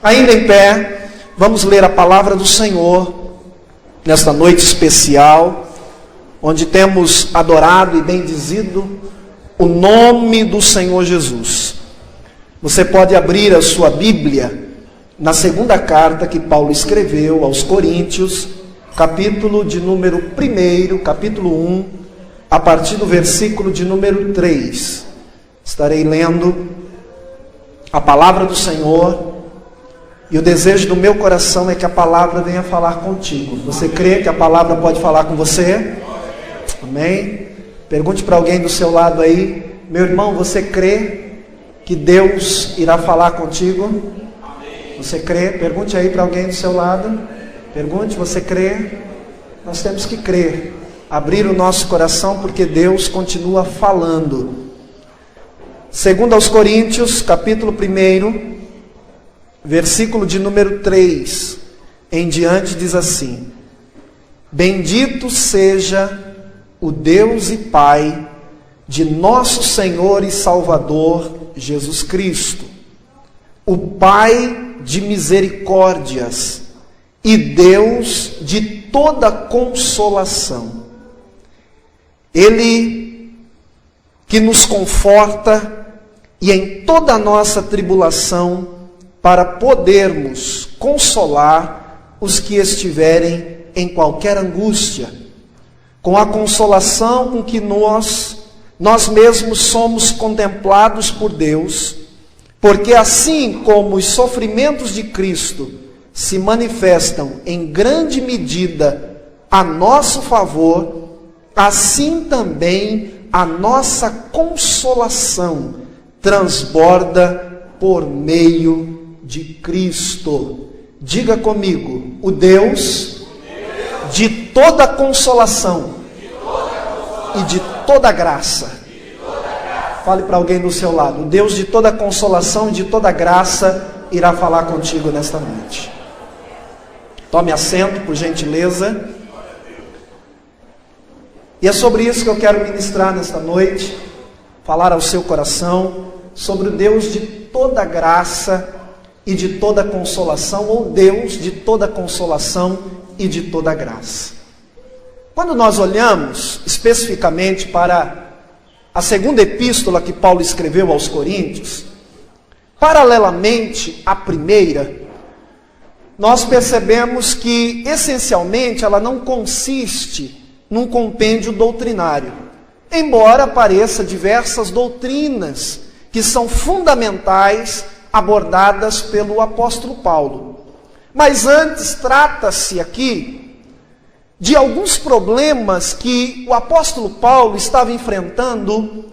Ainda em pé, vamos ler a palavra do Senhor nesta noite especial, onde temos adorado e bendizido o nome do Senhor Jesus. Você pode abrir a sua Bíblia na segunda carta que Paulo escreveu aos Coríntios, capítulo de número 1, capítulo 1, a partir do versículo de número 3. Estarei lendo a palavra do Senhor. E o desejo do meu coração é que a palavra venha falar contigo. Você crê que a palavra pode falar com você? Amém? Pergunte para alguém do seu lado aí: meu irmão, você crê que Deus irá falar contigo? Você crê? Pergunte aí para alguém do seu lado. Pergunte, você crê? Nós temos que crer. Abrir o nosso coração, porque Deus continua falando. Segundo aos Coríntios, capítulo 1, versículo de número 3 em diante, diz assim: Bendito seja o Deus e Pai de nosso Senhor e Salvador Jesus Cristo, o Pai de misericórdias e Deus de toda consolação. Ele que nos conforta e em toda a nossa tribulação, para podermos consolar os que estiverem em qualquer angústia, com a consolação com que nós mesmos somos contemplados por Deus, porque assim como os sofrimentos de Cristo se manifestam em grande medida a nosso favor, assim também a nossa consolação transborda por meio de Cristo. Diga comigo: o Deus de toda consolação e de toda graça. Fale para alguém do seu lado: o Deus de toda consolação e de toda graça irá falar contigo nesta noite. Tome assento, por gentileza. E é sobre isso que eu quero ministrar nesta noite, falar ao seu coração sobre o Deus de toda graça e de toda consolação, ou Deus de toda consolação e de toda graça. Quando nós olhamos especificamente para a segunda epístola que Paulo escreveu aos Coríntios, paralelamente à primeira, nós percebemos que essencialmente ela não consiste num compêndio doutrinário, embora apareça diversas doutrinas que são fundamentais abordadas pelo apóstolo Paulo. Mas antes trata-se aqui de alguns problemas que o apóstolo Paulo estava enfrentando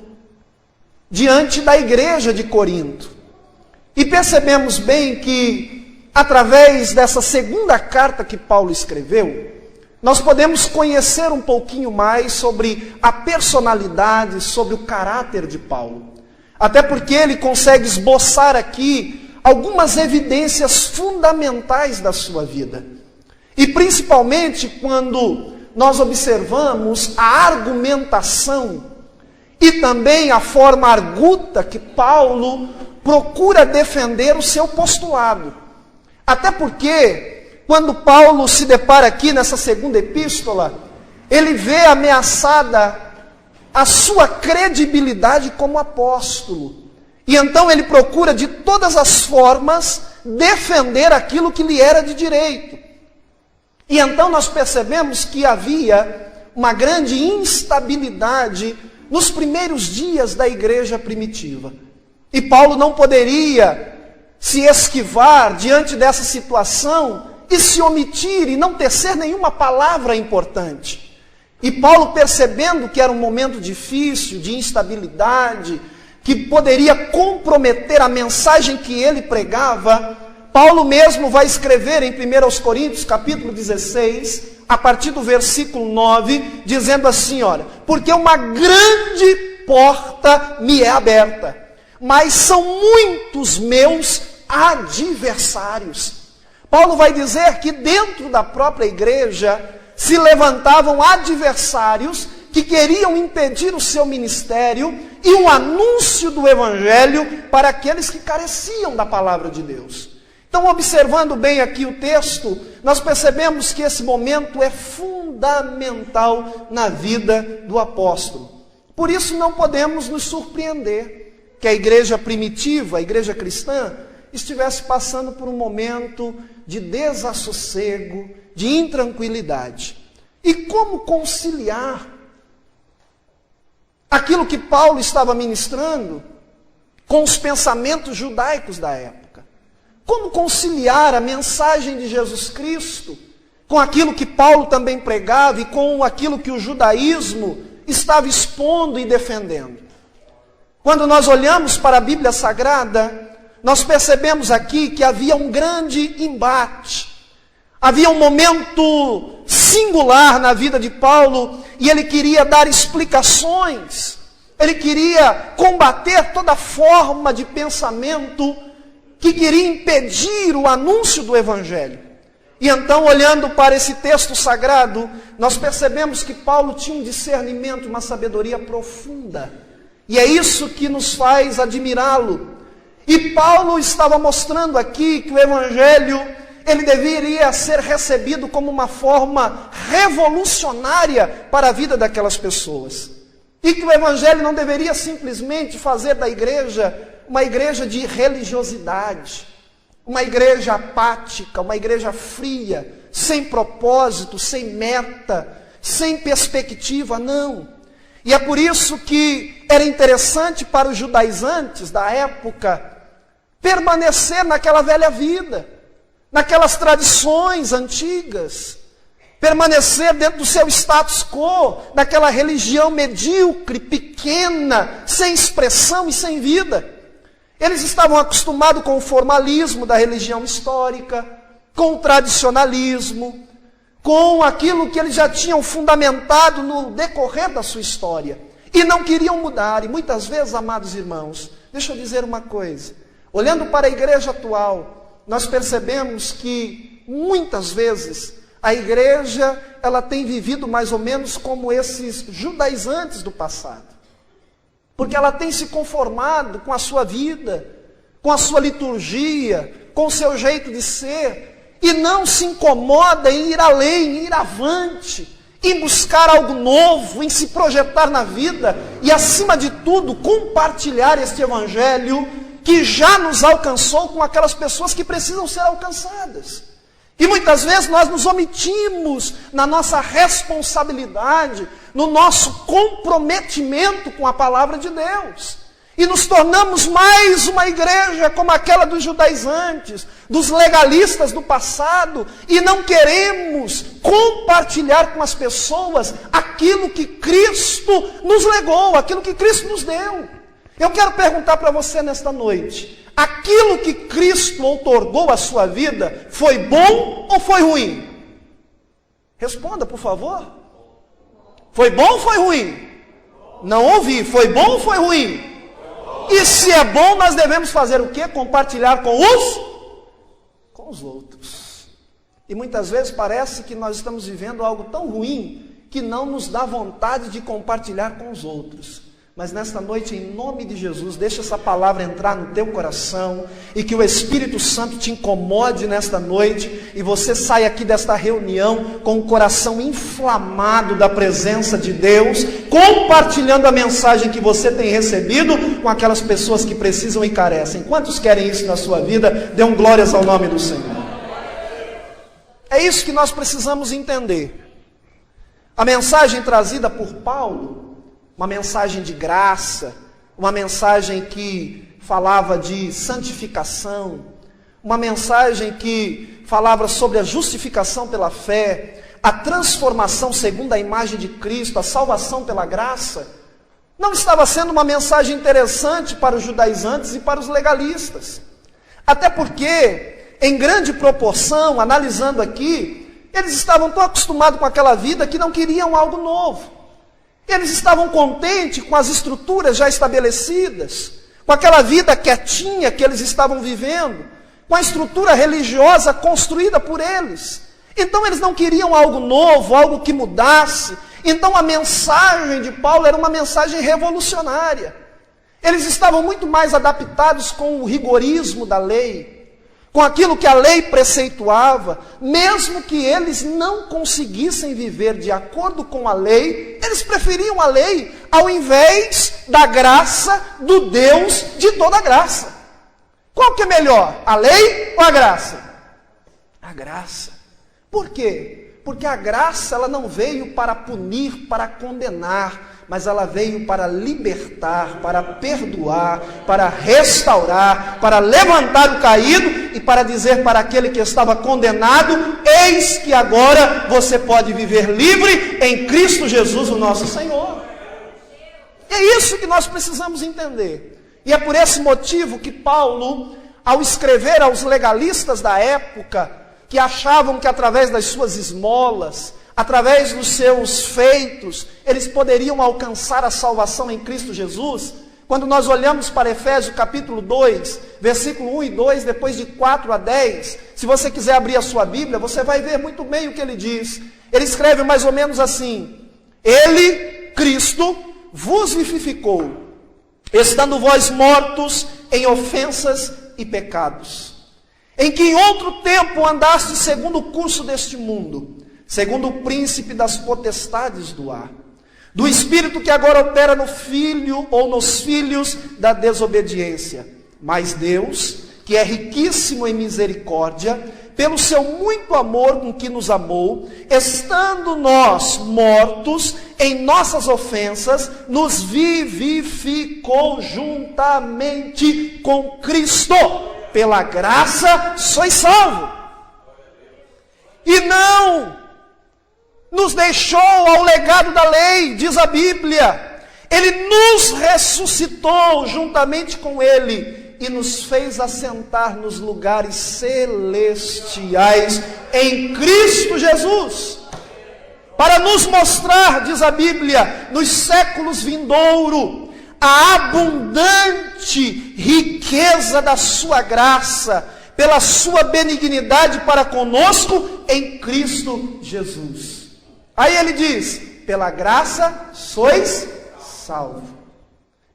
diante da igreja de Corinto. E percebemos bem que, através dessa segunda carta que Paulo escreveu, nós podemos conhecer um pouquinho mais sobre a personalidade, sobre o caráter de Paulo. Até porque ele consegue esboçar aqui algumas evidências fundamentais da sua vida. E principalmente quando nós observamos a argumentação e também a forma arguta que Paulo procura defender o seu postulado. Até porque, quando Paulo se depara aqui nessa segunda epístola, ele vê ameaçada a sua credibilidade como apóstolo. E então ele procura de todas as formas defender aquilo que lhe era de direito. E então nós percebemos que havia uma grande instabilidade nos primeiros dias da igreja primitiva. E Paulo não poderia se esquivar diante dessa situação e se omitir e não tecer nenhuma palavra importante. E Paulo, percebendo que era um momento difícil, de instabilidade, que poderia comprometer a mensagem que ele pregava, Paulo mesmo vai escrever em 1 Coríntios, capítulo 16, a partir do versículo 9, dizendo assim, olha: porque uma grande porta me é aberta, mas são muitos meus adversários. Paulo vai dizer que dentro da própria igreja se levantavam adversários que queriam impedir o seu ministério e o anúncio do evangelho para aqueles que careciam da palavra de Deus. Então, observando bem aqui o texto, nós percebemos que esse momento é fundamental na vida do apóstolo. Por isso não podemos nos surpreender que a igreja primitiva, a igreja cristã, estivesse passando por um momento de desassossego, de intranquilidade. E como conciliar aquilo que Paulo estava ministrando com os pensamentos judaicos da época? Como conciliar a mensagem de Jesus Cristo com aquilo que Paulo também pregava e com aquilo que o judaísmo estava expondo e defendendo? Quando nós olhamos para a Bíblia Sagrada, nós percebemos aqui que havia um grande embate. Havia um momento singular na vida de Paulo e ele queria dar explicações. Ele queria combater toda forma de pensamento que queria impedir o anúncio do Evangelho. E então, olhando para esse texto sagrado, nós percebemos que Paulo tinha um discernimento, uma sabedoria profunda. E é isso que nos faz admirá-lo. E Paulo estava mostrando aqui que o Evangelho, ele deveria ser recebido como uma forma revolucionária para a vida daquelas pessoas. E que o Evangelho não deveria simplesmente fazer da igreja uma igreja de religiosidade, uma igreja apática, uma igreja fria, sem propósito, sem meta, sem perspectiva, não. E é por isso que era interessante para os judaizantes da época permanecer naquela velha vida, naquelas tradições antigas, permanecer dentro do seu status quo, naquela religião medíocre, pequena, sem expressão e sem vida. Eles estavam acostumados com o formalismo da religião histórica, com o tradicionalismo, com aquilo que eles já tinham fundamentado no decorrer da sua história. E não queriam mudar. E muitas vezes, amados irmãos, deixa eu dizer uma coisa. Olhando para a igreja atual, nós percebemos que muitas vezes a igreja ela tem vivido mais ou menos como esses judaizantes do passado. Porque ela tem se conformado com a sua vida, com a sua liturgia, com o seu jeito de ser, e não se incomoda em ir além, em ir avante, em buscar algo novo, em se projetar na vida e, acima de tudo, compartilhar este Evangelho que já nos alcançou com aquelas pessoas que precisam ser alcançadas. E muitas vezes nós nos omitimos na nossa responsabilidade, no nosso comprometimento com a palavra de Deus. E nos tornamos mais uma igreja como aquela dos judaizantes, dos legalistas do passado, e não queremos compartilhar com as pessoas aquilo que Cristo nos legou, aquilo que Cristo nos deu. Eu quero perguntar para você nesta noite, aquilo que Cristo outorgou à sua vida, foi bom ou foi ruim? Responda, por favor. Foi bom ou foi ruim? Não ouvi, foi bom ou foi ruim? E se é bom, nós devemos fazer o quê? Compartilhar com os outros. E muitas vezes parece que nós estamos vivendo algo tão ruim que não nos dá vontade de compartilhar com os outros. Mas nesta noite, em nome de Jesus, deixa essa palavra entrar no teu coração e que o Espírito Santo te incomode nesta noite e você saia aqui desta reunião com o coração inflamado da presença de Deus, compartilhando a mensagem que você tem recebido com aquelas pessoas que precisam e carecem. Quantos querem isso na sua vida? Dêem glórias ao nome do Senhor. É isso que nós precisamos entender. A mensagem trazida por Paulo, uma mensagem de graça, uma mensagem que falava de santificação, uma mensagem que falava sobre a justificação pela fé, a transformação segundo a imagem de Cristo, a salvação pela graça, não estava sendo uma mensagem interessante para os judaizantes e para os legalistas. Até porque, em grande proporção, analisando aqui, eles estavam tão acostumados com aquela vida que não queriam algo novo. Eles estavam contentes com as estruturas já estabelecidas, com aquela vida quietinha que eles estavam vivendo, com a estrutura religiosa construída por eles. Então eles não queriam algo novo, algo que mudasse. Então a mensagem de Paulo era uma mensagem revolucionária. Eles estavam muito mais adaptados com o rigorismo da lei, com aquilo que a lei preceituava, mesmo que eles não conseguissem viver de acordo com a lei, eles preferiam a lei ao invés da graça do Deus de toda graça. Qual que é melhor, a lei ou a graça? A graça. Por quê? Porque a graça ela não veio para punir, para condenar, mas ela veio para libertar, para perdoar, para restaurar, para levantar o caído e para dizer para aquele que estava condenado: eis que agora você pode viver livre em Cristo Jesus, o nosso Senhor. É isso que nós precisamos entender. E é por esse motivo que Paulo, ao escrever aos legalistas da época, que achavam que através das suas esmolas, através dos seus feitos, eles poderiam alcançar a salvação em Cristo Jesus, quando nós olhamos para Efésios capítulo 2, versículo 1 e 2, depois de 4 a 10, se você quiser abrir a sua Bíblia, você vai ver muito bem o que ele diz. Ele escreve mais ou menos assim: Ele, Cristo, vos vivificou, estando vós mortos em ofensas e pecados, em que em outro tempo andaste segundo o curso deste mundo, segundo o príncipe das potestades do ar, do espírito que agora opera no filho ou nos filhos da desobediência. Mas Deus, que é riquíssimo em misericórdia, pelo seu muito amor com que nos amou, estando nós mortos em nossas ofensas, nos vivificou juntamente com Cristo. Pela graça sois salvos. E não nos deixou ao legado da lei, diz a Bíblia. Ele nos ressuscitou juntamente com Ele e nos fez assentar nos lugares celestiais em Cristo Jesus, para nos mostrar, diz a Bíblia, nos séculos vindouros, a abundante riqueza da sua graça, pela sua benignidade para conosco em Cristo Jesus. Aí ele diz: pela graça sois salvos,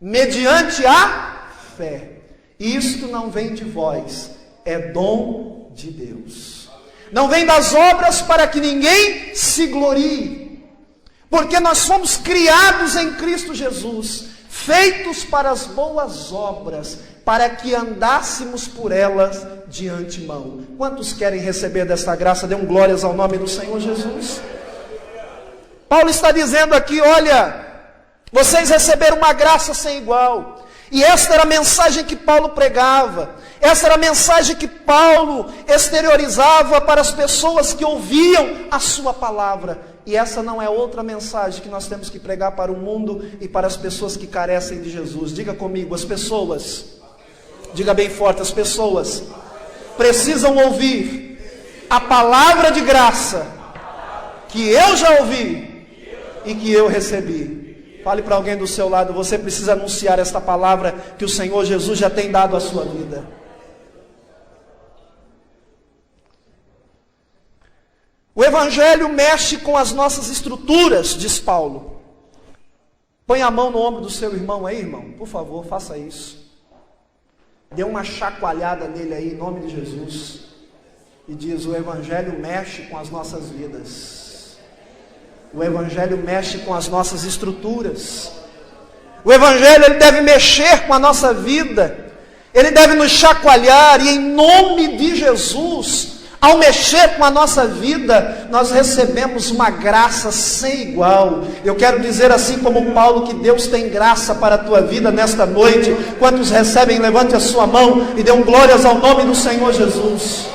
mediante a fé. Isto não vem de vós, é dom de Deus. Não vem das obras para que ninguém se glorie, porque nós fomos criados em Cristo Jesus, feitos para as boas obras, para que andássemos por elas de antemão. Quantos querem receber desta graça? Dê glórias ao nome do Senhor Jesus. Paulo está dizendo aqui: olha, vocês receberam uma graça sem igual. E esta era a mensagem que Paulo pregava, essa era a mensagem que Paulo exteriorizava para as pessoas que ouviam a sua palavra. E essa não é outra mensagem que nós temos que pregar para o mundo e para as pessoas que carecem de Jesus. Diga comigo, as pessoas, diga bem forte, as pessoas precisam ouvir a palavra de graça que eu já ouvi e que eu recebi. Fale para alguém do seu lado: você precisa anunciar esta palavra que o Senhor Jesus já tem dado à sua vida. O Evangelho mexe com as nossas estruturas, diz Paulo. Põe a mão no ombro do seu irmão aí, irmão, por favor, faça isso. Dê uma chacoalhada nele aí, em nome de Jesus. E diz: o Evangelho mexe com as nossas vidas. O Evangelho mexe com as nossas estruturas. O Evangelho ele deve mexer com a nossa vida. Ele deve nos chacoalhar. E em nome de Jesus, ao mexer com a nossa vida, nós recebemos uma graça sem igual. Eu quero dizer assim como Paulo, que Deus tem graça para a tua vida nesta noite. Quantos recebem, levante a sua mão e dê glórias ao nome do Senhor Jesus.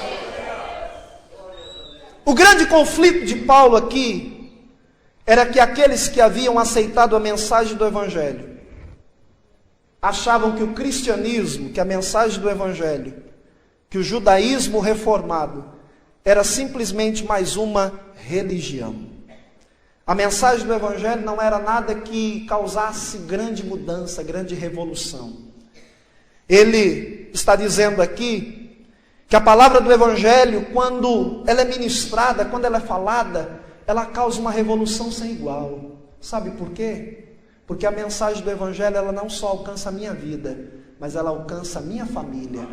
O grande conflito de Paulo aqui era que aqueles que haviam aceitado a mensagem do Evangelho achavam que o cristianismo, que a mensagem do Evangelho, que o judaísmo reformado era simplesmente mais uma religião. A mensagem do Evangelho não era nada que causasse grande mudança, grande revolução. Ele está dizendo aqui que a palavra do Evangelho, quando ela é ministrada, quando ela é falada, ela causa uma revolução sem igual. Sabe por quê? Porque a mensagem do Evangelho, ela não só alcança a minha vida, mas ela alcança a minha família.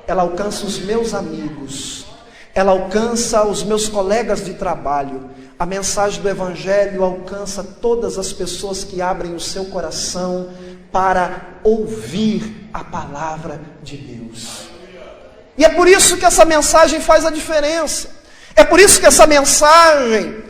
ela alcança os meus amigos, ela alcança os meus colegas de trabalho. A mensagem do Evangelho alcança todas as pessoas que abrem o seu coração para ouvir a palavra de Deus. E é por isso que essa mensagem faz a diferença. É por isso que essa mensagem,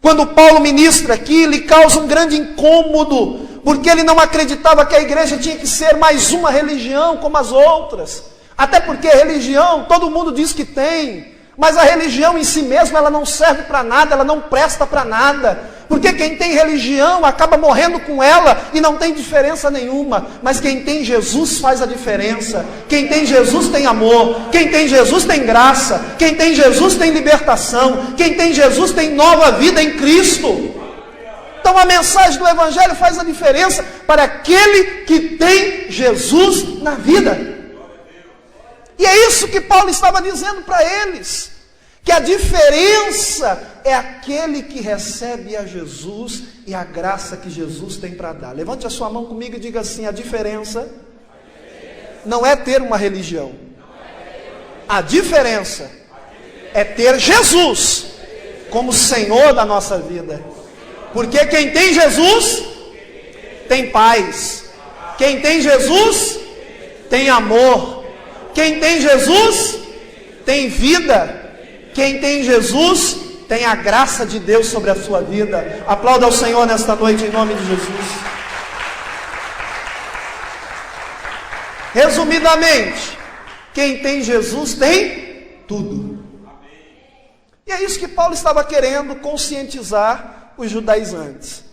quando Paulo ministra aqui, lhe causa um grande incômodo, porque ele não acreditava que a igreja tinha que ser mais uma religião como as outras. Até porque religião, todo mundo diz que tem, mas a religião em si mesma, ela não serve para nada, ela não presta para nada. Porque quem tem religião acaba morrendo com ela e não tem diferença nenhuma. Mas quem tem Jesus faz a diferença. Quem tem Jesus tem amor. Quem tem Jesus tem graça. Quem tem Jesus tem libertação. Quem tem Jesus tem nova vida em Cristo. Então a mensagem do Evangelho faz a diferença para aquele que tem Jesus na vida. E é isso que Paulo estava dizendo para eles, que a diferença é aquele que recebe a Jesus e a graça que Jesus tem para dar. Levante a sua mão comigo e diga assim: a diferença não é ter uma religião. A diferença é ter Jesus como Senhor da nossa vida. Porque quem tem Jesus tem paz. Quem tem Jesus tem amor. Quem tem Jesus tem vida. Quem tem Jesus tem a graça de Deus sobre a sua vida. Aplauda ao Senhor nesta noite em nome de Jesus. Resumidamente, quem tem Jesus tem tudo. E é isso que Paulo estava querendo conscientizar os judaizantes.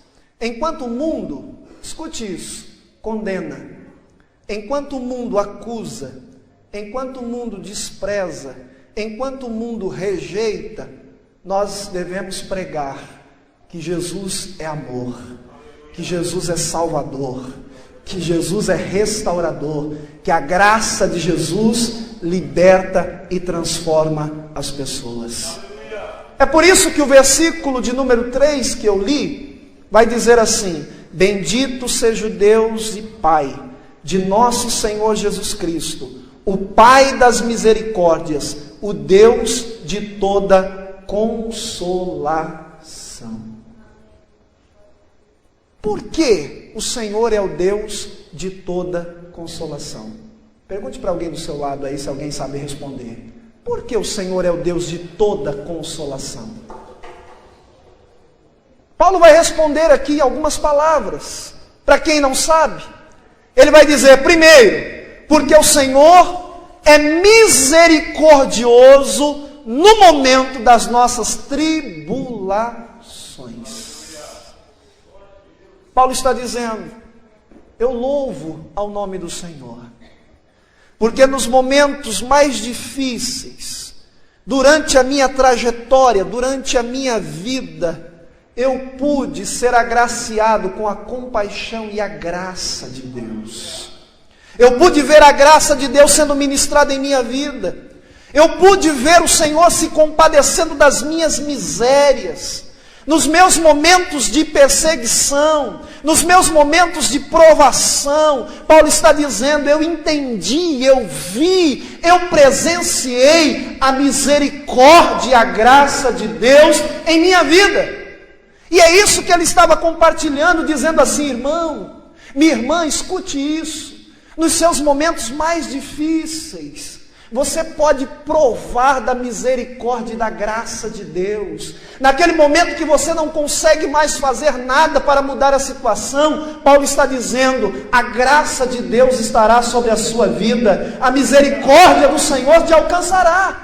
Enquanto o mundo, escute isso, condena, enquanto o mundo acusa, enquanto o mundo despreza, enquanto o mundo rejeita, nós devemos pregar que Jesus é amor, que Jesus é salvador, que Jesus é restaurador, que a graça de Jesus liberta e transforma as pessoas. É por isso que o versículo de número 3 que eu li, vai dizer assim: bendito seja o Deus e Pai de nosso Senhor Jesus Cristo, o Pai das misericórdias, o Deus de toda consolação. Por que o Senhor é o Deus de toda consolação? Pergunte para alguém do seu lado aí, se alguém sabe responder. Por que o Senhor é o Deus de toda consolação? Paulo vai responder aqui algumas palavras. Para quem não sabe, ele vai dizer, primeiro, porque o Senhor é misericordioso no momento das nossas tribulações. Paulo está dizendo, eu louvo ao nome do Senhor, porque nos momentos mais difíceis, durante a minha trajetória, durante a minha vida, eu pude ser agraciado com a compaixão e a graça de Deus. Eu pude ver a graça de Deus sendo ministrada em minha vida. Eu pude ver o Senhor se compadecendo das minhas misérias. Nos meus momentos de perseguição, nos meus momentos de provação, Paulo está dizendo, eu entendi, eu vi, eu presenciei a misericórdia e a graça de Deus em minha vida. E é isso que ele estava compartilhando, dizendo assim, irmão, minha irmã, escute isso. Nos seus momentos mais difíceis, você pode provar da misericórdia e da graça de Deus. Naquele momento que você não consegue mais fazer nada para mudar a situação, Paulo está dizendo, a graça de Deus estará sobre a sua vida, a misericórdia do Senhor te alcançará.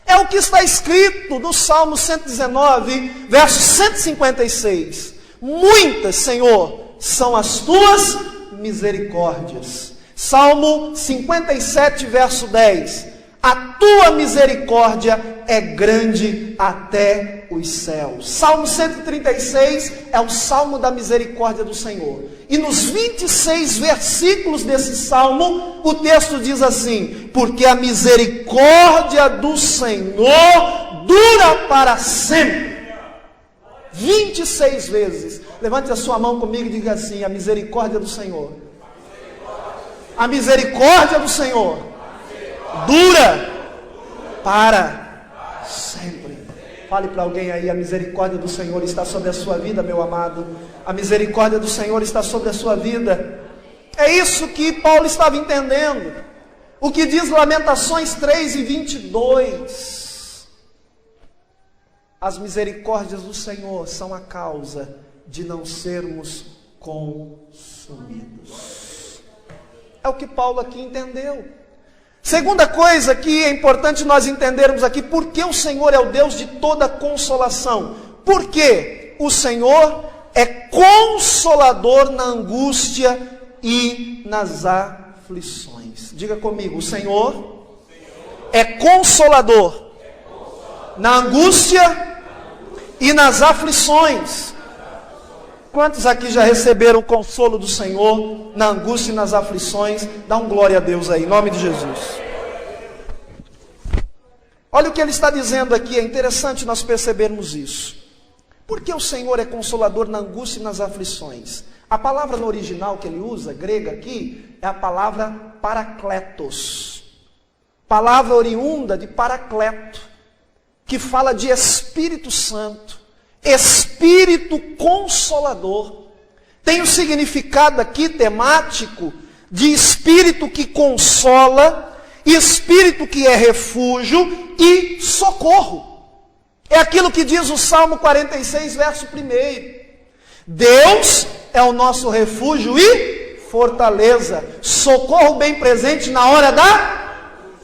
É o que está escrito no Salmo 119, verso 156. Muitas, Senhor, são as tuas misericórdias. Salmo 57, verso 10. A tua misericórdia é grande até os céus. Salmo 136 é o salmo da misericórdia do Senhor. E nos 26 versículos desse salmo, o texto diz assim, porque a misericórdia do Senhor dura para sempre. 26 vezes. Levante a sua mão comigo e diga assim, a misericórdia do Senhor. A misericórdia do Senhor dura para sempre. Fale para alguém aí, a misericórdia do Senhor está sobre a sua vida, meu amado. A misericórdia do Senhor está sobre a sua vida. É isso que Paulo estava entendendo. O que diz Lamentações 3:22. As misericórdias do Senhor são a causa de não sermos consumidos. É o que Paulo aqui entendeu. Segunda coisa que é importante nós entendermos aqui, por que o Senhor é o Deus de toda consolação? Porque o Senhor é consolador na angústia e nas aflições. Diga comigo, o Senhor é consolador na angústia e nas aflições. Quantos aqui já receberam o consolo do Senhor na angústia e nas aflições? Dá um glória a Deus aí, em nome de Jesus. Olha o que ele está dizendo aqui, é interessante nós percebermos isso. Por que o Senhor é consolador na angústia e nas aflições? A palavra no original que ele usa, grega aqui, é a palavra parakletos. Palavra oriunda de paracleto, que fala de Espírito Santo. Espírito Consolador. Tem o significado aqui temático de espírito que consola, espírito que é refúgio e socorro. É aquilo que diz o Salmo 46, verso 1. Deus é o nosso refúgio e fortaleza, socorro bem presente na hora da...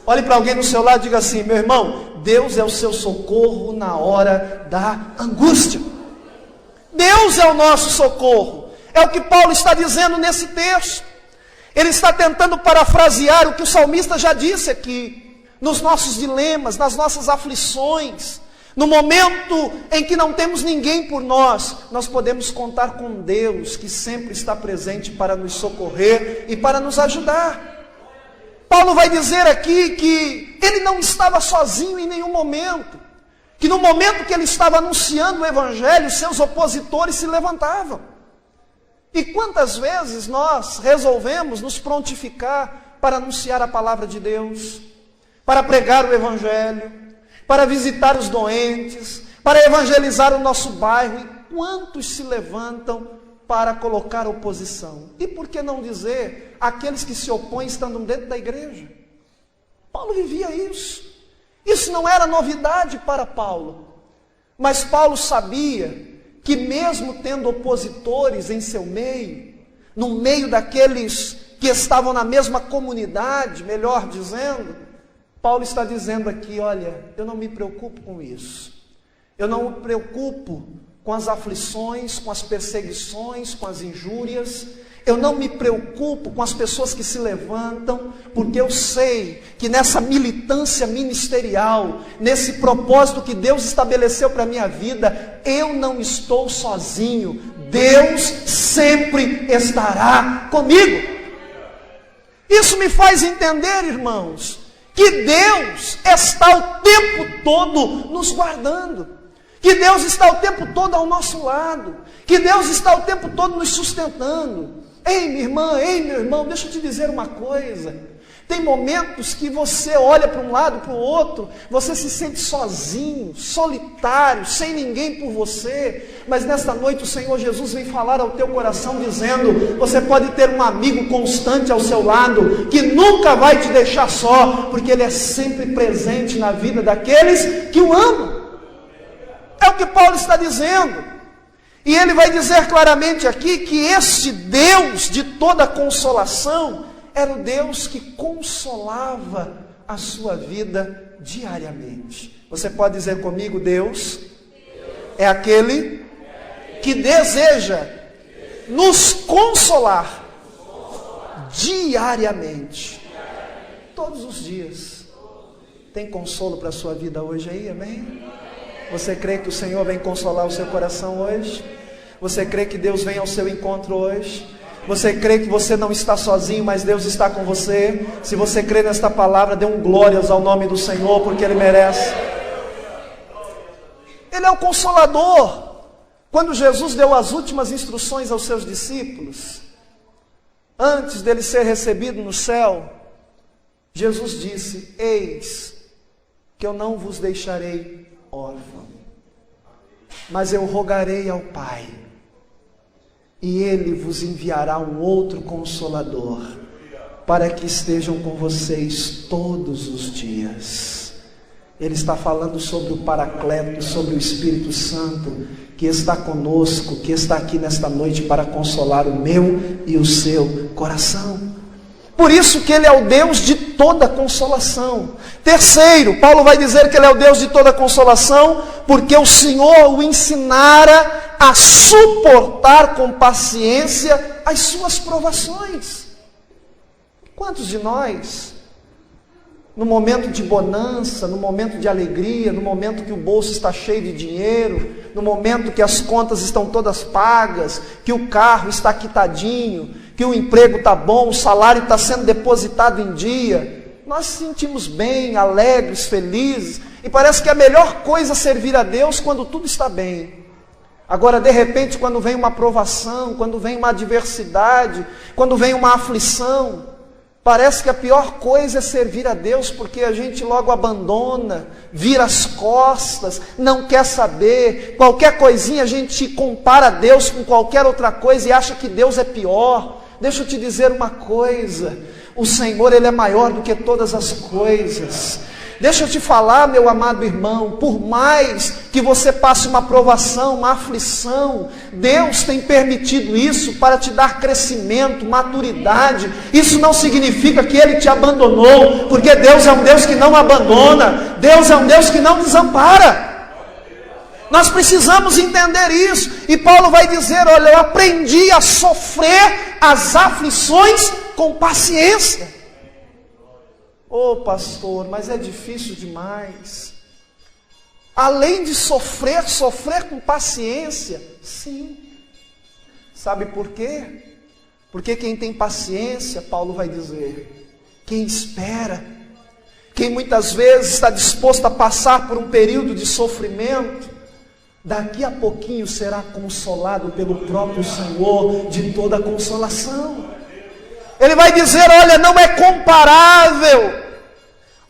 Olhe para alguém do seu lado e diga assim, meu irmão, Deus é o seu socorro na hora da angústia. Deus é o nosso socorro. É o que Paulo está dizendo nesse texto. Ele está tentando parafrasear o que o salmista já disse aqui. Nos nossos dilemas, nas nossas aflições. No momento em que não temos ninguém por nós, nós podemos contar com Deus, que sempre está presente para nos socorrer e para nos ajudar. Paulo vai dizer aqui que ele não estava sozinho em nenhum momento. Que no momento que ele estava anunciando o Evangelho, seus opositores se levantavam. E quantas vezes nós resolvemos nos prontificar para anunciar a palavra de Deus, para pregar o Evangelho, para visitar os doentes, para evangelizar o nosso bairro, e quantos se levantam para colocar oposição? E por que não dizer aqueles que se opõem estando dentro da igreja? Paulo vivia isso. Isso não era novidade para Paulo. Mas Paulo sabia que mesmo tendo opositores em seu meio, no meio daqueles que estavam na mesma comunidade, melhor dizendo, Paulo está dizendo aqui, olha, eu não me preocupo com isso. Eu não me preocupo com as aflições, com as perseguições, com as injúrias. Eu não me preocupo com as pessoas que se levantam, porque eu sei que nessa militância ministerial, nesse propósito que Deus estabeleceu para a minha vida, eu não estou sozinho. Deus sempre estará comigo. Isso me faz entender, irmãos, que Deus está o tempo todo nos guardando. Que Deus está o tempo todo ao nosso lado. Que Deus está o tempo todo nos sustentando. Ei, minha irmã, ei, meu irmão, deixa eu te dizer uma coisa. Tem momentos que você olha para um lado, para o outro, você se sente sozinho, solitário, sem ninguém por você. Mas nesta noite o Senhor Jesus vem falar ao teu coração dizendo, você pode ter um amigo constante ao seu lado, que nunca vai te deixar só, porque Ele é sempre presente na vida daqueles que o amam. É o que Paulo está dizendo. E ele vai dizer claramente aqui que este Deus de toda consolação era o Deus que consolava a sua vida diariamente. Você pode dizer comigo, Deus é aquele que deseja nos consolar diariamente. Todos os dias. Tem consolo para a sua vida hoje aí, amém? Você crê que o Senhor vem consolar o seu coração hoje? Você crê que Deus vem ao seu encontro hoje? Você crê que você não está sozinho, mas Deus está com você? Se você crê nesta palavra, dê um glórias ao nome do Senhor, porque Ele merece. Ele é o Consolador. Quando Jesus deu as últimas instruções aos seus discípulos, antes dele ser recebido no céu, Jesus disse: eis que eu não vos deixarei órfão, mas eu rogarei ao Pai, e Ele vos enviará um outro Consolador, para que estejam com vocês todos os dias. Ele está falando sobre o Paracleto, sobre o Espírito Santo, que está conosco, que está aqui nesta noite para consolar o meu e o seu coração. Por isso que Ele é o Deus de toda consolação. Terceiro, Paulo vai dizer que Ele é o Deus de toda consolação, porque o Senhor o ensinara a suportar com paciência as suas provações. Quantos de nós, no momento de bonança, no momento de alegria, no momento que o bolso está cheio de dinheiro, no momento que as contas estão todas pagas, que o carro está quitadinho, que o emprego está bom, o salário está sendo depositado em dia, nós nos sentimos bem, alegres, felizes, e parece que a melhor coisa é servir a Deus quando tudo está bem. Agora, de repente, quando vem uma provação, quando vem uma adversidade, quando vem uma aflição, parece que a pior coisa é servir a Deus, porque a gente logo abandona, vira as costas, não quer saber, qualquer coisinha a gente compara a Deus com qualquer outra coisa e acha que Deus é pior. Deixa eu te dizer uma coisa, o Senhor, Ele é maior do que todas as coisas. Deixa eu te falar, meu amado irmão, por mais que você passe uma provação, uma aflição, Deus tem permitido isso para te dar crescimento, maturidade. Isso não significa que Ele te abandonou, porque Deus é um Deus que não abandona, Deus é um Deus que não desampara. Nós precisamos entender isso, e Paulo vai dizer: olha, eu aprendi a sofrer as aflições com paciência. Ô pastor, mas é difícil demais. Além de sofrer com paciência, sim. Sabe por quê? Porque quem tem paciência, Paulo vai dizer, quem espera, quem muitas vezes está disposto a passar por um período de sofrimento, daqui a pouquinho será consolado pelo próprio Senhor de toda consolação. Ele vai dizer: olha, não é comparável.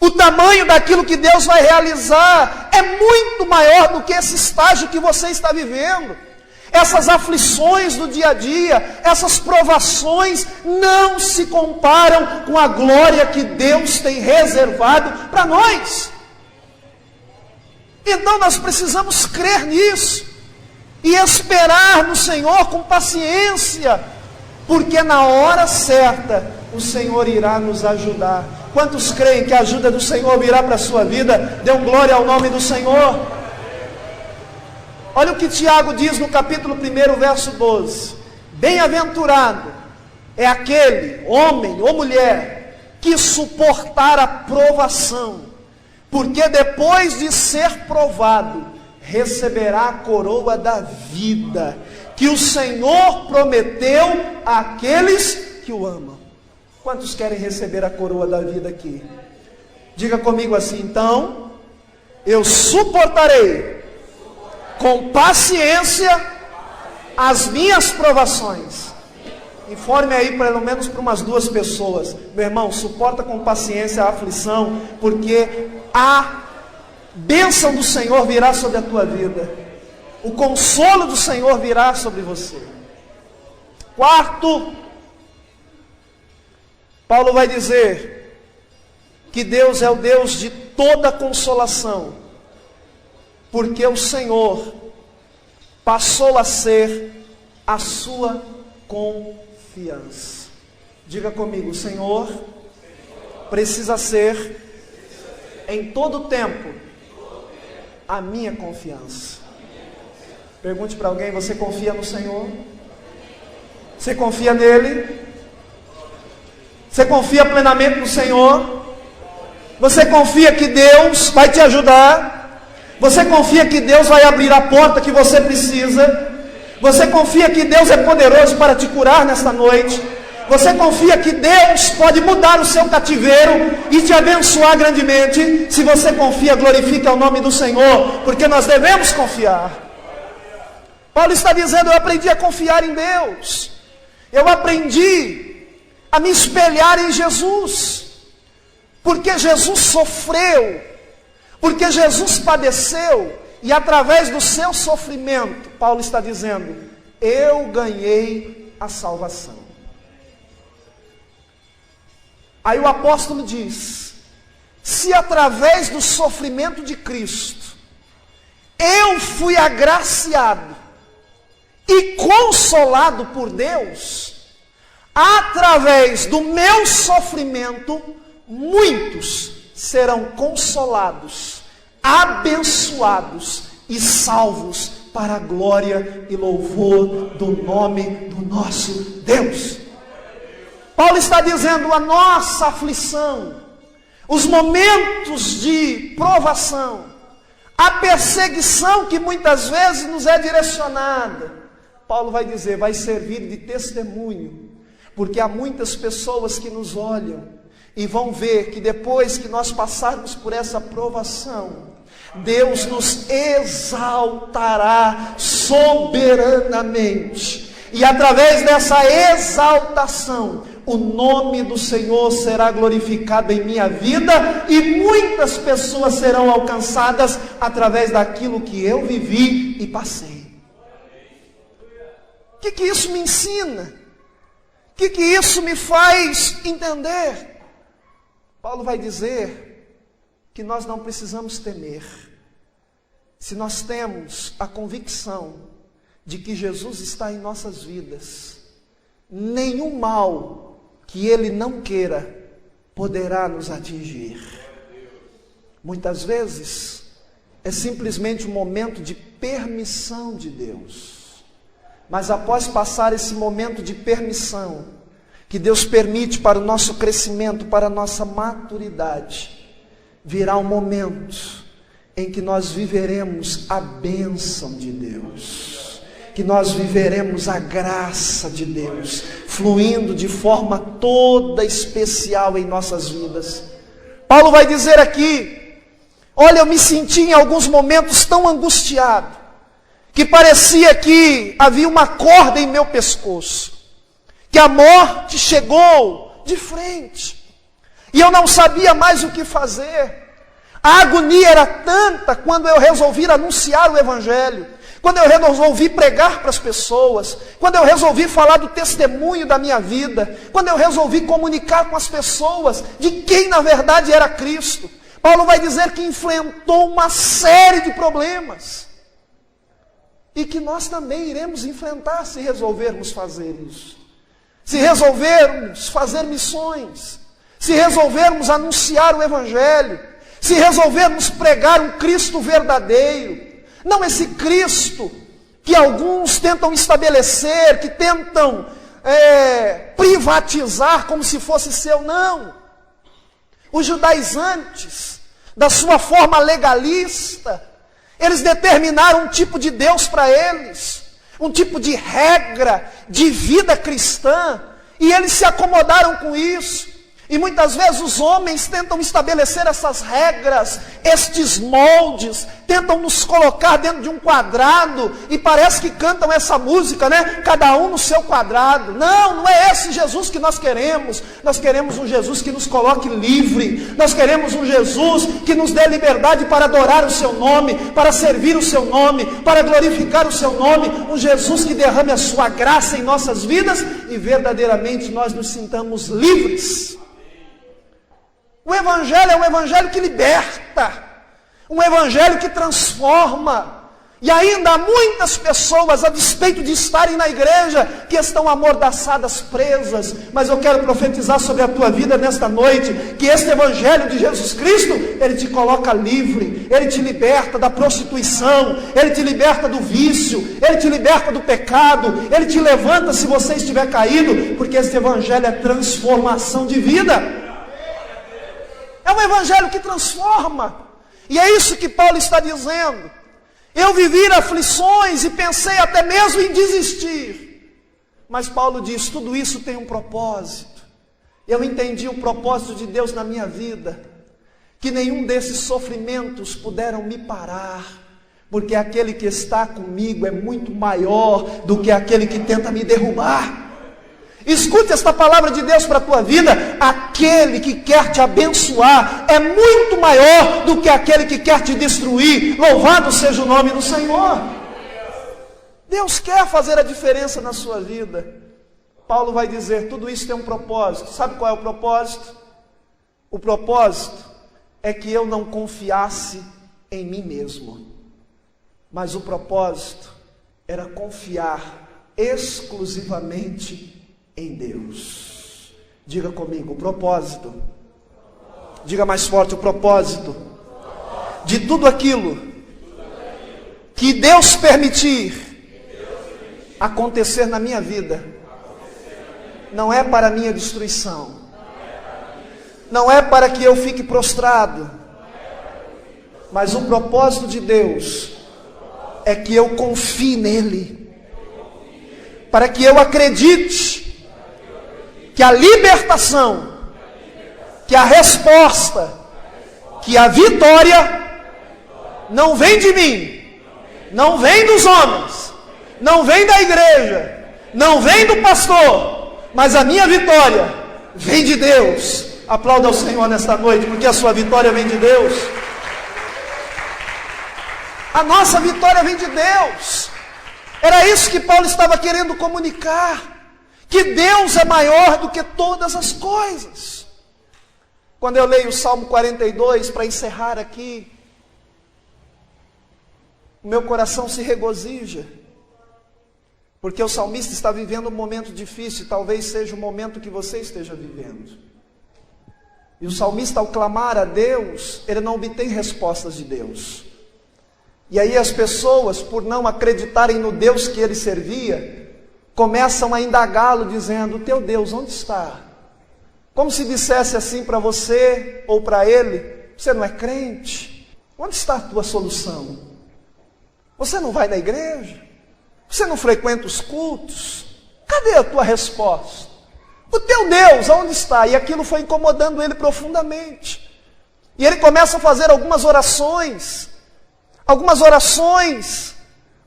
O tamanho daquilo que Deus vai realizar é muito maior do que esse estágio que você está vivendo. Essas aflições do dia a dia, essas provações não se comparam com a glória que Deus tem reservado para nós. Então nós precisamos crer nisso e esperar no Senhor com paciência, porque na hora certa o Senhor irá nos ajudar. Quantos creem que a ajuda do Senhor virá para a sua vida? Dê um glória ao nome do Senhor. Olha o que Tiago diz no capítulo 1, verso 12. Bem-aventurado é aquele homem ou mulher que suportar a provação, porque depois de ser provado, receberá a coroa da vida, que o Senhor prometeu àqueles que o amam. Quantos querem receber a coroa da vida aqui? Diga comigo assim: então, eu suportarei com paciência as minhas provações. Informe aí pelo menos para umas 2 pessoas. Meu irmão, suporta com paciência a aflição, porque a bênção do Senhor virá sobre a tua vida. O consolo do Senhor virá sobre você. Quarto, Paulo vai dizer que Deus é o Deus de toda consolação, porque o Senhor passou a ser a sua confiança. Diga comigo: o Senhor precisa ser em todo tempo a minha confiança. Pergunte para alguém: você confia no Senhor? Você confia nele? Você confia plenamente no Senhor? Você confia que Deus vai te ajudar? Você confia que Deus vai abrir a porta que você precisa? Você confia que Deus é poderoso para te curar nesta noite? Você confia que Deus pode mudar o seu cativeiro e te abençoar grandemente? Se você confia, glorifique o nome do Senhor, porque nós devemos confiar. Paulo está dizendo: eu aprendi a confiar em Deus. Eu aprendi a me espelhar em Jesus. porque Jesus sofreu, porque Jesus padeceu, e através do seu sofrimento, Paulo está dizendo, eu ganhei a salvação. Aí o apóstolo diz, se através do sofrimento de Cristo, eu fui agraciado e consolado por Deus, através do meu sofrimento, muitos serão consolados, abençoados e salvos para a glória e louvor do nome do nosso Deus. Paulo está dizendo, a nossa aflição, os momentos de provação, a perseguição que muitas vezes nos é direcionada, Paulo vai dizer, vai servir de testemunho, porque há muitas pessoas que nos olham e vão ver que depois que nós passarmos por essa provação, Deus nos exaltará soberanamente. E através dessa exaltação, o nome do Senhor será glorificado em minha vida e muitas pessoas serão alcançadas através daquilo que eu vivi e passei. O que isso me ensina? O que isso me faz entender? Paulo vai dizer que nós não precisamos temer, se nós temos a convicção de que Jesus está em nossas vidas, nenhum mal que Ele não queira poderá nos atingir. Muitas vezes é simplesmente um momento de permissão de Deus, mas após passar esse momento de permissão, que Deus permite para o nosso crescimento, para a nossa maturidade, virá um momento em que nós viveremos a bênção de Deus, que nós viveremos a graça de Deus, fluindo de forma toda especial em nossas vidas. Paulo vai dizer aqui, olha, eu me senti em alguns momentos tão angustiado, que parecia que havia uma corda em meu pescoço, que a morte chegou de frente, e eu não sabia mais o que fazer. A agonia era tanta quando eu resolvi anunciar o Evangelho, quando eu resolvi pregar para as pessoas, quando eu resolvi falar do testemunho da minha vida, quando eu resolvi comunicar com as pessoas de quem na verdade era Cristo. Paulo vai dizer que enfrentou uma série de problemas, e que nós também iremos enfrentar se resolvermos fazer isso, se resolvermos fazer missões, se resolvermos anunciar o Evangelho, se resolvermos pregar um Cristo verdadeiro, não esse Cristo que alguns tentam estabelecer, que tentam privatizar como se fosse seu, não. Os judaizantes, da sua forma legalista, eles determinaram um tipo de Deus para eles, um tipo de regra de vida cristã, e eles se acomodaram com isso. E muitas vezes os homens tentam estabelecer essas regras, estes moldes, tentam nos colocar dentro de um quadrado, e parece que cantam essa música, né? Cada um no seu quadrado. Não, não é esse Jesus que nós queremos. Nós queremos um Jesus que nos coloque livre. Nós queremos um Jesus que nos dê liberdade para adorar o seu nome, para servir o seu nome, para glorificar o seu nome. Um Jesus que derrame a sua graça em nossas vidas e verdadeiramente nós nos sintamos livres. O Evangelho é um Evangelho que liberta, um Evangelho que transforma, e ainda há muitas pessoas, a despeito de estarem na igreja, que estão amordaçadas, presas, mas eu quero profetizar sobre a tua vida nesta noite, que este Evangelho de Jesus Cristo, ele te coloca livre, ele te liberta da prostituição, ele te liberta do vício, ele te liberta do pecado, ele te levanta se você estiver caído, porque este Evangelho é transformação de vida. É um Evangelho que transforma. E é isso que Paulo está dizendo. Eu vivi aflições e pensei até mesmo em desistir. Mas Paulo diz, tudo isso tem um propósito. Eu entendi o propósito de Deus na minha vida, que nenhum desses sofrimentos puderam me parar, porque aquele que está comigo é muito maior do que aquele que tenta me derrubar. Escute esta palavra de Deus para a tua vida. Aquele que quer te abençoar é muito maior do que aquele que quer te destruir. Louvado seja o nome do Senhor. Deus quer fazer a diferença na sua vida. Paulo vai dizer, tudo isso tem um propósito. Sabe qual é o propósito? O propósito é que eu não confiasse em mim mesmo. Mas o propósito era confiar exclusivamente em Deus. Diga comigo, o propósito. Diga mais forte, o propósito de tudo aquilo que Deus permitir acontecer na minha vida não é para minha destruição, não é para que eu fique prostrado, mas o propósito de Deus é que eu confie nele, para que eu acredite que a libertação, que a resposta, que a vitória não vem de mim, não vem dos homens, não vem da igreja, não vem do pastor, mas a minha vitória vem de Deus. Aplauda ao Senhor nesta noite, porque a sua vitória vem de Deus. A nossa vitória vem de Deus. Era isso que Paulo estava querendo comunicar. Que Deus é maior do que todas as coisas. Quando eu leio o Salmo 42, para encerrar aqui, o meu coração se regozija, porque o salmista está vivendo um momento difícil, talvez seja o momento que você esteja vivendo. E o salmista, ao clamar a Deus, ele não obtém respostas de Deus. E aí as pessoas, por não acreditarem no Deus que ele servia, começam a indagá-lo, dizendo, teu Deus onde está? Como se dissesse assim para você, ou para ele, você não é crente? Onde está a tua solução? Você não vai na igreja? Você não frequenta os cultos? Cadê a tua resposta? O teu Deus, aonde está? E aquilo foi incomodando ele profundamente. E ele começa a fazer algumas orações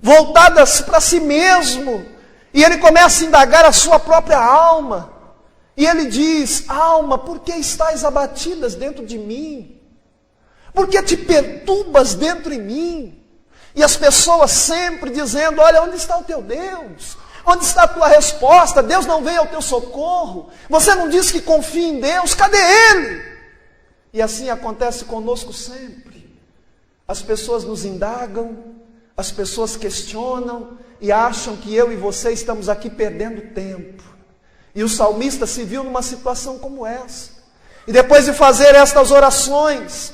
voltadas para si mesmo. E ele começa a indagar a sua própria alma. E ele diz, alma, por que estás abatidas dentro de mim? Por que te perturbas dentro de mim? E as pessoas sempre dizendo, olha, onde está o teu Deus? Onde está a tua resposta? Deus não veio ao teu socorro. Você não disse que confia em Deus, cadê Ele? E assim acontece conosco sempre. As pessoas nos indagam, as pessoas questionam, e acham que eu e você estamos aqui perdendo tempo. E o salmista se viu numa situação como essa. E depois de fazer estas orações,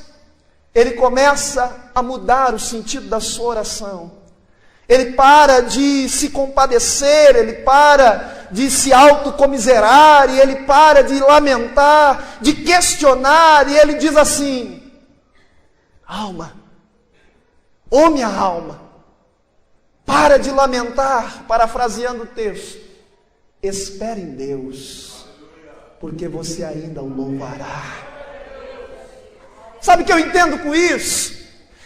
ele começa a mudar o sentido da sua oração. Ele para de se compadecer, ele para de se autocomiserar, e ele para de lamentar, de questionar, e ele diz assim, alma, ô minha alma, para de lamentar, parafraseando o texto, espere em Deus, porque você ainda o louvará. Sabe o que eu entendo com isso?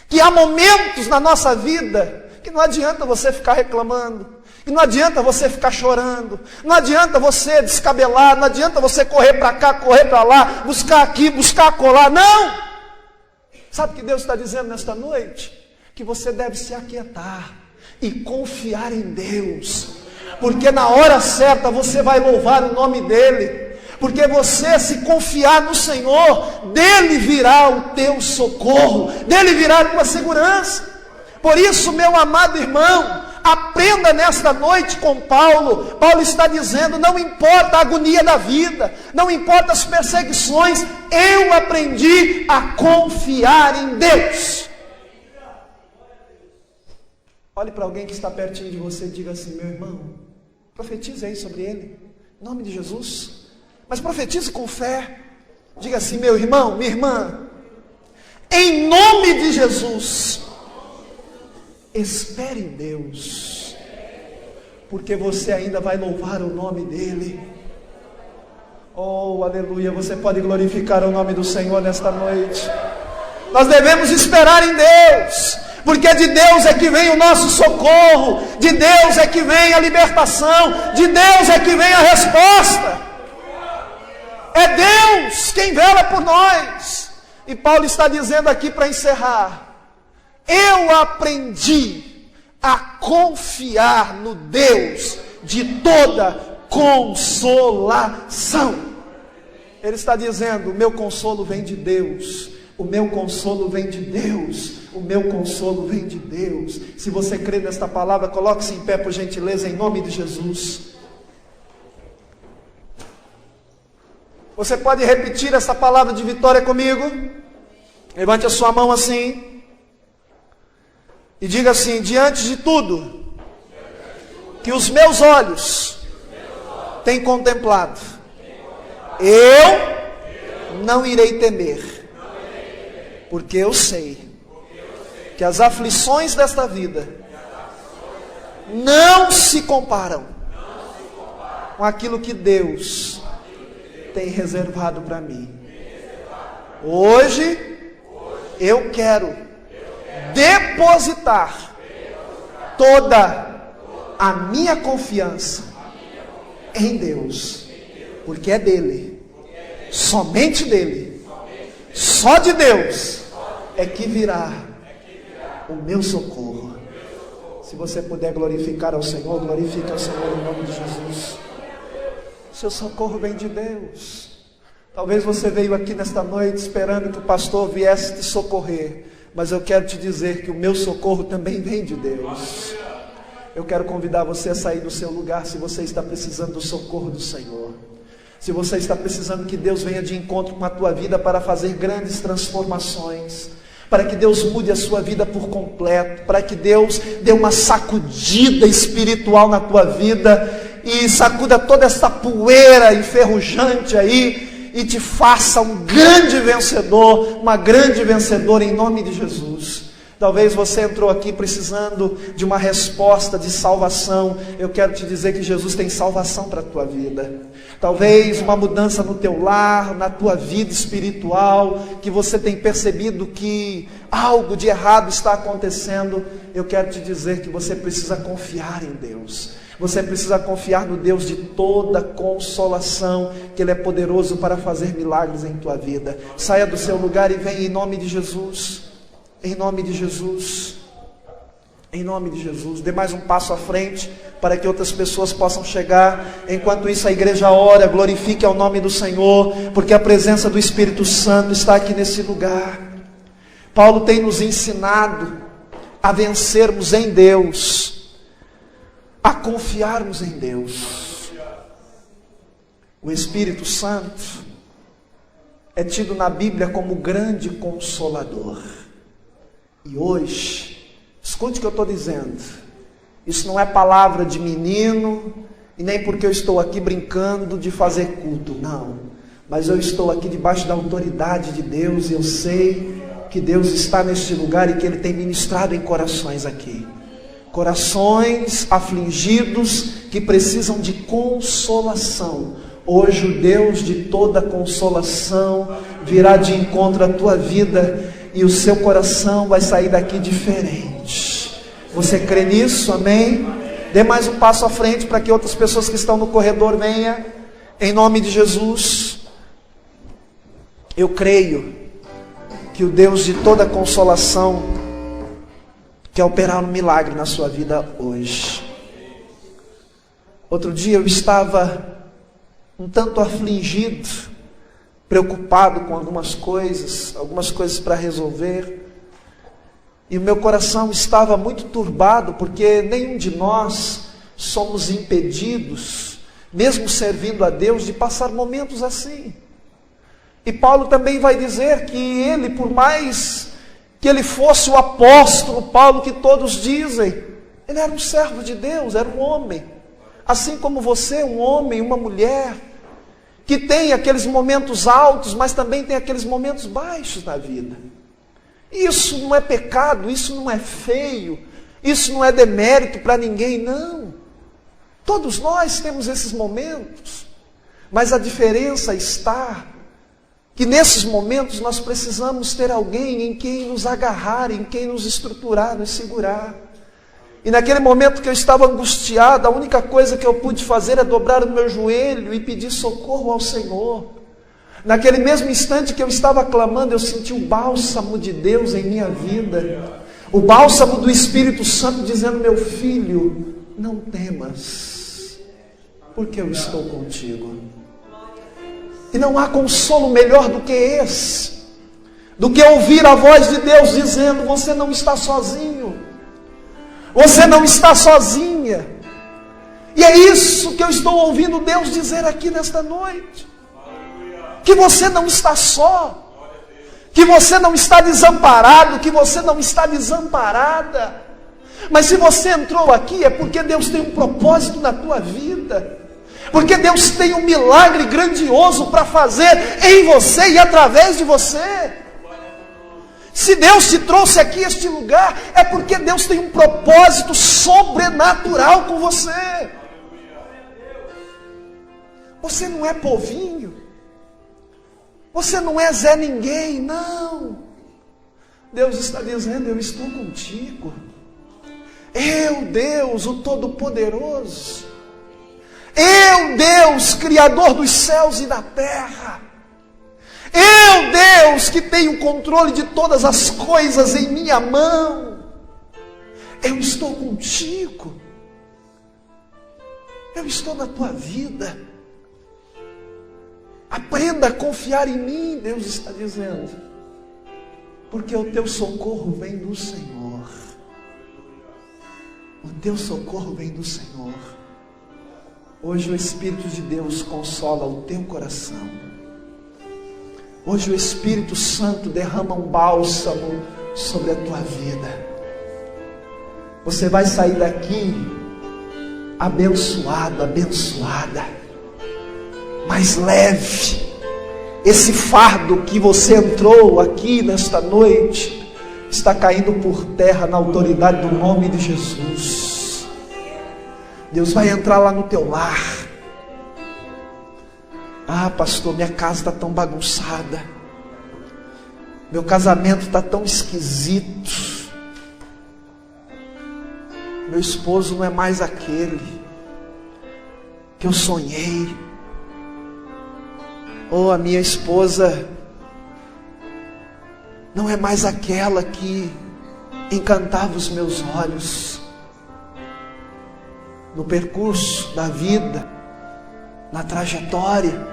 Que há momentos na nossa vida que não adianta você ficar reclamando, que não adianta você ficar chorando, não adianta você descabelar, não adianta você correr para cá, correr para lá, buscar aqui, buscar acolá, não! Sabe o que Deus está dizendo nesta noite? Que você deve se aquietar e confiar em Deus, porque na hora certa você vai louvar o nome dEle, porque você, se confiar no Senhor, dEle virá o teu socorro, dEle virá a tua segurança. Por isso, meu amado irmão, aprenda nesta noite com Paulo. Paulo está dizendo, não importa a agonia da vida, não importa as perseguições, eu aprendi a confiar em Deus. Olhe para alguém que está pertinho de você e diga assim, meu irmão, profetize aí sobre ele, em nome de Jesus, mas profetize com fé. Diga assim, meu irmão, minha irmã, em nome de Jesus, espere em Deus, porque você ainda vai louvar o nome dEle. Oh, aleluia, você pode glorificar o nome do Senhor nesta noite. Nós devemos esperar em Deus, porque de Deus é que vem o nosso socorro, de Deus é que vem a libertação, de Deus é que vem a resposta. É Deus quem vela por nós. E Paulo está dizendo aqui para encerrar: eu aprendi a confiar no Deus de toda consolação. Ele está dizendo: o meu consolo vem de Deus, o meu consolo vem de Deus, o meu consolo vem de Deus. Se você crê nesta palavra, coloque-se em pé por gentileza, em nome de Jesus. Você pode repetir essa palavra de vitória comigo? Levante a sua mão assim e diga assim: diante de tudo que os meus olhos têm contemplado, eu não irei temer, porque eu sei que as aflições desta vida não se comparam com aquilo que Deus tem reservado para mim. Hoje eu quero depositar toda a minha confiança em Deus, porque é dele, somente dele, só de Deus é que virá o meu socorro. Se você puder glorificar ao Senhor, glorifique ao Senhor em nome de Jesus. Seu socorro vem de Deus. Talvez você veio aqui nesta noite esperando que o pastor viesse te socorrer, mas eu quero te dizer que o meu socorro também vem de Deus. Eu quero convidar você a sair do seu lugar se você está precisando do socorro do Senhor. Se você está precisando que Deus venha de encontro com a tua vida para fazer grandes transformações, para que Deus mude a sua vida por completo, para que Deus dê uma sacudida espiritual na tua vida e sacuda toda essa poeira enferrujante aí e te faça um grande vencedor, uma grande vencedora em nome de Jesus. Talvez você entrou aqui precisando de uma resposta de salvação. Eu quero te dizer que Jesus tem salvação para a tua vida. Talvez uma mudança no teu lar, na tua vida espiritual, que você tem percebido que algo de errado está acontecendo. Eu quero te dizer que você precisa confiar em Deus. Você precisa confiar no Deus de toda consolação, que Ele é poderoso para fazer milagres em tua vida. Saia do seu lugar e venha em nome de Jesus. Em nome de Jesus. Em nome de Jesus. Dê mais um passo à frente para que outras pessoas possam chegar. Enquanto isso a igreja ora, glorifique ao nome do Senhor, porque a presença do Espírito Santo está aqui nesse lugar. Paulo tem nos ensinado a vencermos em Deus, a confiarmos em Deus. O Espírito Santo é tido na Bíblia como grande consolador. E hoje, escute o que eu estou dizendo. Isso não é palavra de menino, e nem porque eu estou aqui brincando de fazer culto, não. Mas eu estou aqui debaixo da autoridade de Deus, e eu sei que Deus está neste lugar e que Ele tem ministrado em corações aqui. Corações afligidos que precisam de consolação. Hoje o Deus de toda consolação virá de encontro à tua vida e o seu coração vai sair daqui diferente. Você crê nisso? Amém? Dê mais um passo à frente para que outras pessoas que estão no corredor venham. Em nome de Jesus. Eu creio que o Deus de toda consolação quer operar um milagre na sua vida hoje. Outro dia eu estava um tanto afligido, preocupado com algumas coisas para resolver, e o meu coração estava muito turbado, porque nenhum de nós somos impedidos, mesmo servindo a Deus, de passar momentos assim. E Paulo também vai dizer que ele, por mais que ele fosse o apóstolo Paulo que todos dizem, ele era um servo de Deus, era um homem, assim como você, um homem, uma mulher, que tem aqueles momentos altos, mas também tem aqueles momentos baixos na vida. Isso não é pecado, isso não é feio, isso não é demérito para ninguém, não. Todos nós temos esses momentos, mas a diferença está que nesses momentos nós precisamos ter alguém em quem nos agarrar, em quem nos estruturar, nos segurar. E naquele momento que eu estava angustiado, a única coisa que eu pude fazer é dobrar o meu joelho e pedir socorro ao Senhor. Naquele mesmo instante que eu estava clamando, eu senti o bálsamo de Deus em minha vida. O bálsamo do Espírito Santo dizendo: meu filho, não temas, porque eu estou contigo. E não há consolo melhor do que esse, do que ouvir a voz de Deus dizendo: você não está sozinho, você não está sozinha. E é isso que eu estou ouvindo Deus dizer aqui nesta noite, que você não está só, que você não está desamparado, que você não está desamparada. Mas se você entrou aqui é porque Deus tem um propósito na tua vida, porque Deus tem um milagre grandioso para fazer em você e através de você. Se Deus te trouxe aqui a este lugar, é porque Deus tem um propósito sobrenatural com você. Você não é povinho, você não é Zé Ninguém, não. Deus está dizendo: eu estou contigo. Eu, Deus, o Todo-Poderoso, eu, Deus, Criador dos céus e da terra, eu, Deus, que tenho o controle de todas as coisas em minha mão, eu estou contigo, eu estou na tua vida. Aprenda a confiar em mim, Deus está dizendo, porque o teu socorro vem do Senhor. O teu socorro vem do Senhor. Hoje o Espírito de Deus consola o teu coração. Hoje o Espírito Santo derrama um bálsamo sobre a tua vida. Você vai sair daqui abençoado, abençoada, mais leve. Esse fardo que você entrou aqui nesta noite está caindo por terra na autoridade do nome de Jesus. Deus vai entrar lá no teu lar. Ah, pastor, minha casa está tão bagunçada, meu casamento está tão esquisito, meu esposo não é mais aquele que eu sonhei. Ou a minha esposa não é mais aquela que encantava os meus olhos. No percurso da vida, na trajetória,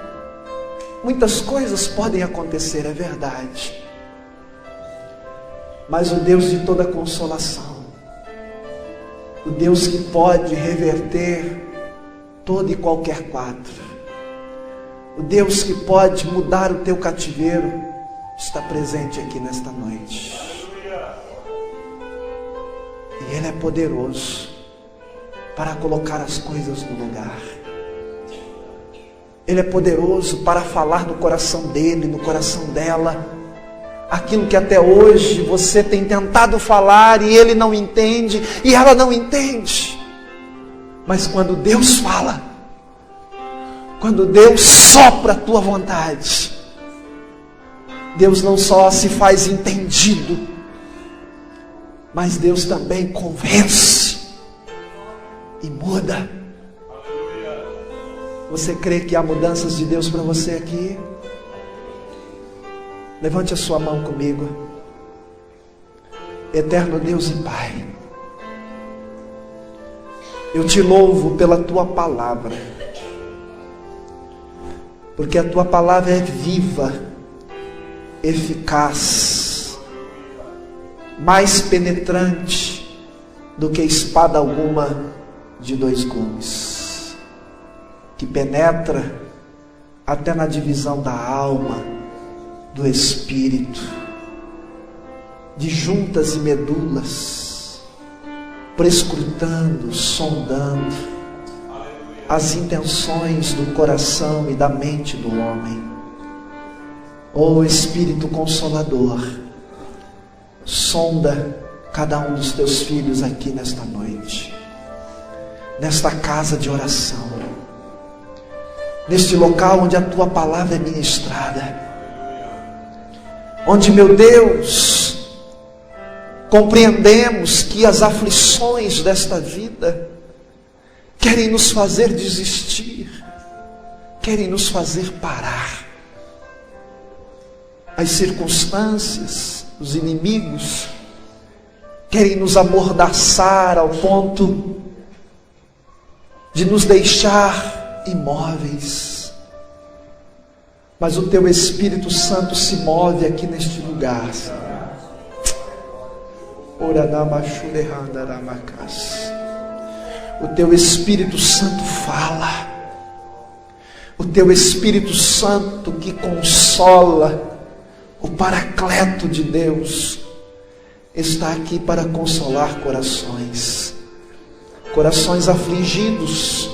muitas coisas podem acontecer, é verdade. Mas o Deus de toda consolação, o Deus que pode reverter todo e qualquer quadro, o Deus que pode mudar o teu cativeiro, está presente aqui nesta noite. E Ele é poderoso para colocar as coisas no lugar. Ele é poderoso para falar no coração dele, no coração dela, aquilo que até hoje você tem tentado falar e ele não entende e ela não entende. Mas quando Deus fala, quando Deus sopra a tua vontade, Deus não só se faz entendido, mas Deus também convence e muda. Você crê que há mudanças de Deus para você aqui? Levante a sua mão comigo. Eterno Deus e Pai, eu te louvo pela tua palavra, porque a tua palavra é viva, eficaz, mais penetrante do que espada alguma de 2 gumes, que penetra até na divisão da alma, do espírito, de juntas e medulas, prescrutando, sondando as intenções do coração e da mente do homem. Ó Espírito Consolador, sonda cada um dos teus filhos aqui nesta noite, nesta casa de oração, neste local onde a tua palavra é ministrada. onde, meu Deus, compreendemos que as aflições desta vida querem nos fazer desistir, querem nos fazer parar. As circunstâncias, os inimigos, querem nos amordaçar ao ponto de nos deixar imóveis. Mas o Teu Espírito Santo se move aqui neste lugar. O Teu Espírito Santo fala. O Teu Espírito Santo que consola, o Paracleto de Deus, está aqui para consolar corações. Corações afligidos,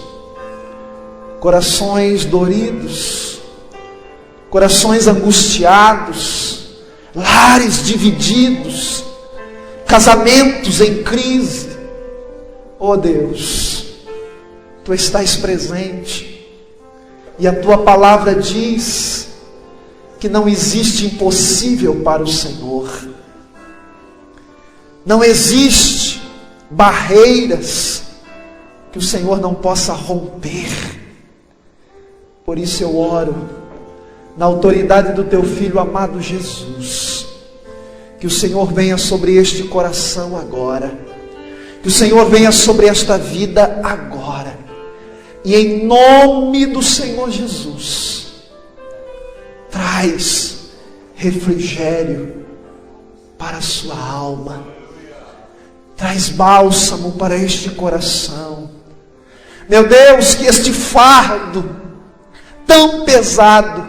corações doridos, corações angustiados, lares divididos, casamentos em crise. Oh Deus, Tu estás presente, e a Tua palavra diz que não existe impossível para o Senhor. Não existe barreiras que o Senhor não possa romper. Por isso eu oro, na autoridade do Teu Filho amado Jesus, que o Senhor venha sobre este coração agora, que o Senhor venha sobre esta vida agora, e em nome do Senhor Jesus, traz refrigério para a sua alma, traz bálsamo para este coração. Meu Deus, que este fardo tão pesado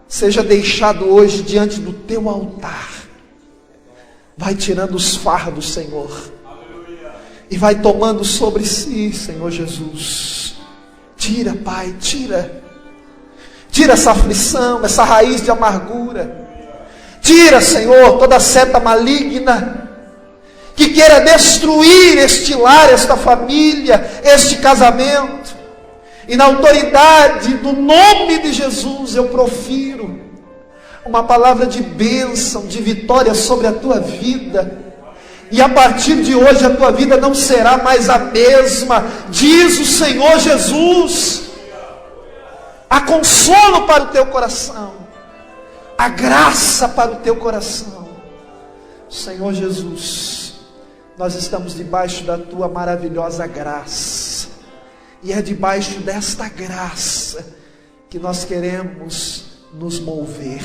seja deixado hoje diante do Teu altar. Vai tirando os fardos, Senhor, e vai tomando sobre si, Senhor Jesus. Tira, Pai, tira essa aflição, essa raiz de amargura. Tira, Senhor, toda seta maligna que queira destruir este lar, esta família, este casamento. E na autoridade do nome de Jesus eu profiro uma palavra de bênção, de vitória sobre a tua vida. E a partir de hoje a tua vida não será mais a mesma, diz o Senhor Jesus. Há consolo para o teu coração, há graça para o teu coração. Senhor Jesus, nós estamos debaixo da tua maravilhosa graça, e é debaixo desta graça que nós queremos nos mover.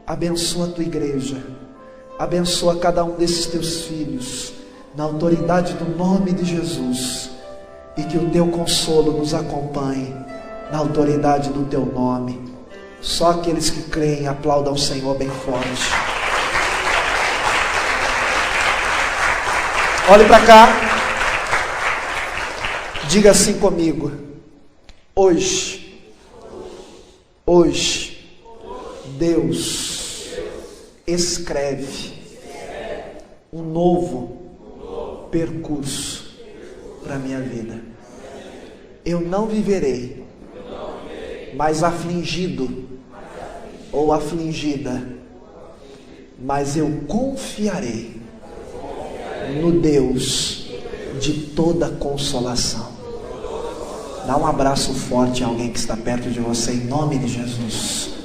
Abençoa a tua igreja, abençoa cada um desses teus filhos, na autoridade do nome de Jesus, e que o teu consolo nos acompanhe, na autoridade do teu nome. Só aqueles que creem aplaudam o Senhor bem forte. Olhe para cá, diga assim comigo: hoje, Deus escreve um novo percurso para a minha vida. Eu não viverei mais afligido ou afligida, mas eu confiarei no Deus de toda consolação. Dá um abraço forte a alguém que está perto de você, em nome de Jesus.